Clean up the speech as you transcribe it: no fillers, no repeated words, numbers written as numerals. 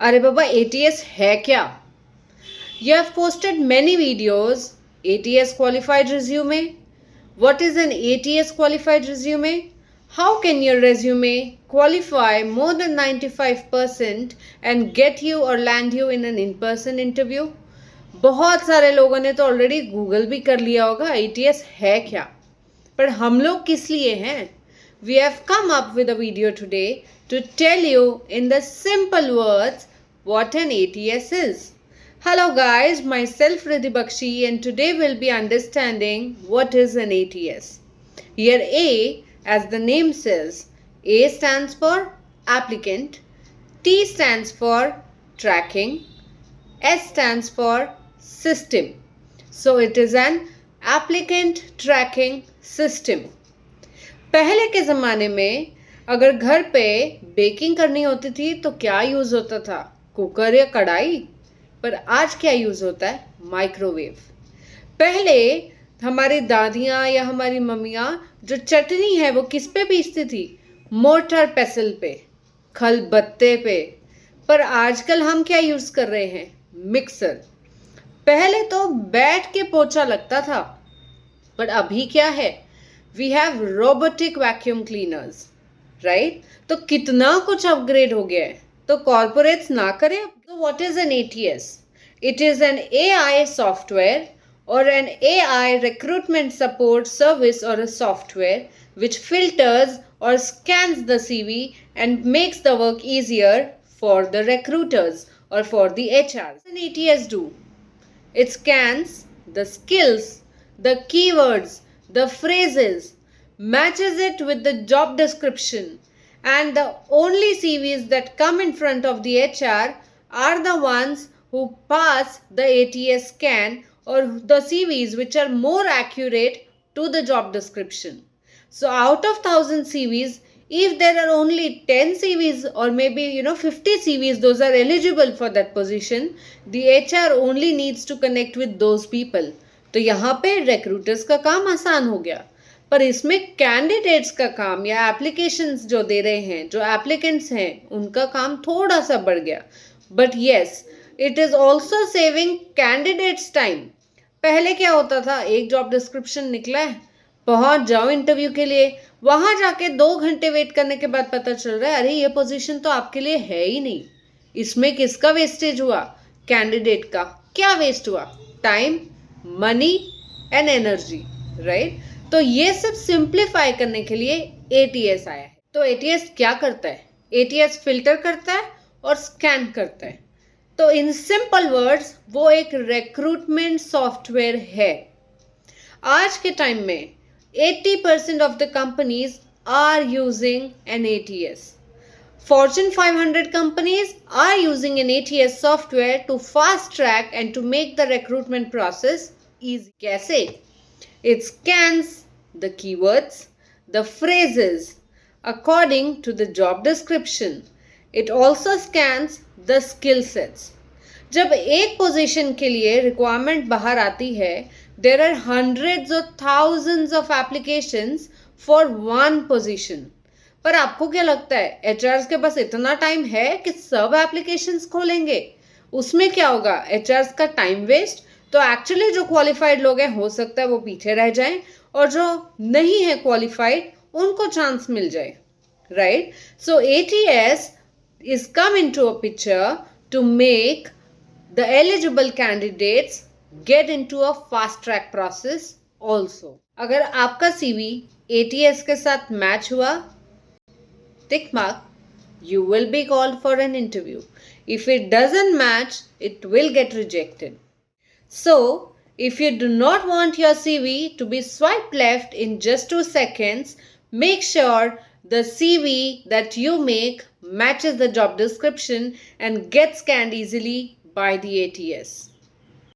अरे बाबा ATS है क्या? You have posted many videos. ATS qualified resume. What is an ATS qualified resume? How can your resume qualify more than 95% and get you or land you in an in-person interview? बहुत सारे लोगों ने तो already Google भी कर लिया होगा ATS है क्या, पर हम लोग किस लिए हैं? We have come up with a video today to tell you in the simple words what an ATS is. Hello guys, myself Riddhi Bakshi, and today we'll be understanding what is an ATS. Here A, as the name says, A stands for applicant, T stands for tracking, S stands for system. So it is an applicant tracking system. पहले के ज़माने में अगर घर पे baking करनी होती थी तो क्या यूज़ होता था? कुकर या कढ़ाई। पर आज क्या यूज़ होता है? माइक्रोवेव। पहले हमारी दादियाँ या हमारी मम्मियाँ जो चटनी है वो किस पे पीसती थी? मोर्टार पेसल पे, खलबत्ते पे। पर आजकल हम क्या यूज़ कर रहे हैं? मिक्सर। पहले तो बैठ के पोछा लगता था, पर अभी क्या है? We have robotic vacuum cleaners, right? तो कितना कुछ अपग्रेड हो गया है, तो कॉर्पोरेट्स ना करें। तो what is an ATS? It is an AI software और N AI recruitment support service or a software which filters or scans the CV and makes the work easier for the recruiters or for the HRs. What does an ATS do? It scans the skills, the keywords, the phrases, matches it with the job description, and the only CVs that come in front of the HR are the ones who pass the ATS scan, or the CVs which are more accurate to the job description. So out of 1000 CVs, if there are only 10 CVs or maybe 50 CVs, those are eligible for that position, the HR only needs to connect with those people. तो यहाँ पे recruiters का काम आसान हो गया, पर इसमें कैंडिडेट्स का काम या एप्लीकेशंस जो दे रहे हैं, जो एप्लीकेंट्स हैं, उनका काम थोड़ा सा बढ़ गया. But yes, it is also saving candidates time. पहले क्या होता था? एक जॉब डिस्क्रिप्शन निकला है, पहुंच जाओ इंटरव्यू के लिए, वहां जाके 2 घंटे वेट करने के बाद पता चल रहा है अरे ये पोजीशन तो आपके लिए है ही नहीं. इसमें किसका वेस्टेज हुआ? कैंडिडेट का. क्या वेस्ट हुआ? Time, money and energy, right? तो ये सब सिंप्लीफाई करने के लिए ATS आया है. तो ATS क्या करता है? ATS फिल्टर करता है और स्कैन करता है. तो इन सिंपल वर्ड्स वो एक रिक्रूटमेंट सॉफ्टवेयर है. आज के टाइम में 80% of the companies are using an ATS. Fortune 500 companies are using an ATS software to fast track and to make the recruitment process easy. कैसे? It scans the keywords, the phrases according to the job description. It also scans the skill sets. जब एक position के लिए requirement बाहर आती है, there are hundreds or thousands of applications for one position. पर आपको क्या लगता है HRs के पास इतना टाइम है कि सब एप्लीकेशंस खोलेंगे? उसमें क्या होगा? HRs का टाइम वेस्ट. तो एक्चुअली जो क्वालिफाइड लोग हैं हो सकता है वो पीछे रह जाएं, और जो नहीं है क्वालिफाइड उनको चांस मिल जाए, right? So ATS is come into a picture to make the eligible candidates get into a fast track process also. अगर आपका CV ATS के साथ मैच हुआ, tick mark, you will be called for an interview. If it doesn't match, it will get rejected. So, if you do not want your CV to be swiped left in just 2 seconds, make sure the CV that you make matches the job description and gets scanned easily by the ATS.